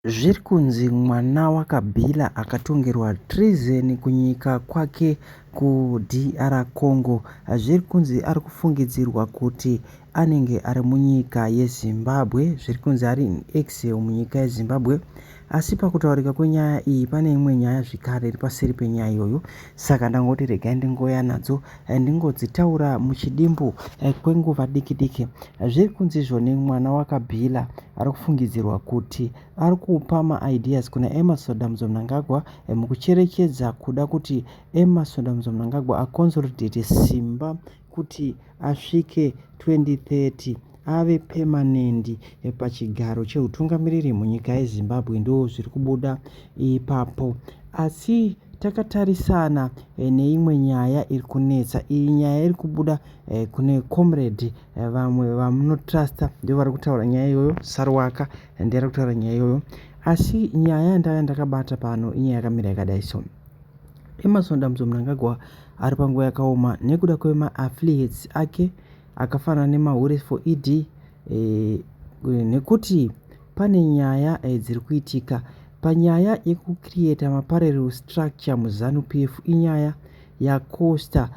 Zviri kunzi mwana waKabila akatongerwa treason kunyika kwake kuDR Congo. Zviri kunzi ari kufungidzirwa kuti anenge ari munyika yeZimbabwe. Zviri kunzi ari in exile munyika yeZimbabwe. Asi pakutaurika kwenyaya iyi pane imwe nyaya zvekare iri paseri penyaya iyoyo, saka ndangoti regai ndingouya nadzo ndingodzitaura muchidimbu kwenguva diki diki. Zviri kunzi izvoni mwana waKabila ari kufungidzirwa kuti ari kupa maideas kuna Emmerson Mnangagwa mukucherechedza kuda kuti Emmerson Mnangagwa aconsolidate simba kuti asvike 2030 ave permanent pachigaro cheutungamiriri munyika yeZimbabwe. Ndo zviri kubuda ipapo, asi takatarisana neimwe nyaya iri kunetsa. Iyi nyaya iri kubuda kune comrade vamwe vamunotrasta ndio vari kutaura nyaya iyoyo. Saruwaka ndiye ari kutaura nyaya iyoyo, asi nyaya yandanga ndakabata pano inyaya yakamira yakadai so. Emmerson Mnangagwa ari panguva yakaoma nekuda kwema-affiliates ake akafanana nemahure for ED nekuti pane nyaya dziri kuitika panyaya yekucreata maparallel structure muZANU-PF. Inyaya yakosta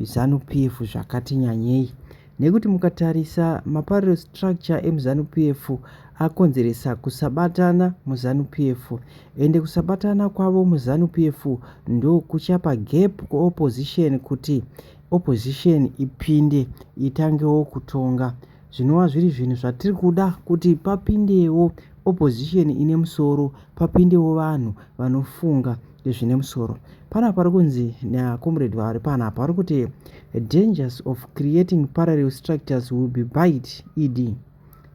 ZANU-PF zvakati nyanyei, nekuti mukatarisa maparallel structure emuZANU-PF akonzeresa kusabatana muZANU-PF, ende kusabatana kwavo muZANU-PF ndo kuchapa gap kuopposition kuti opposition ipinde itangewo kutonga. Zvinova zviri zvinhu zvatiri kuda kuti papindewo opposition ine musoro, papindewo vanhu vanofunga zvine musoro. Pana pari kunzi naComrade vari panapa vari kuti dangers of creating parallel structures will be bite ED.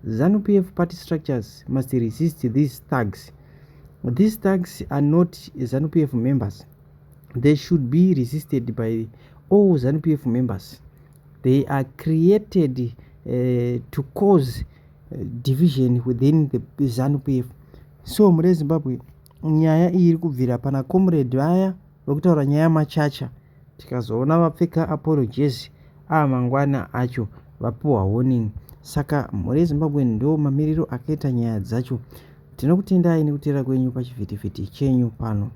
ZANU-PF party structures must resist these thugs. These thugs are not ZANU-PF members. They should be resisted by all ZANU-PF members. They are created to cause division within the ZANU-PF. So mure Zimbabwe nyaya iyi iri kubvira pana comrade vaya vokutaura nyaya machacha, tikazoona vapfeka apologies mangwana acho vapuwa warning. Saka mure Zimbabwe ndo mamiriro akaita nyaya dzacho. Tinokutendai nekutera kwenyu pachivhitivhiti chenyu pano.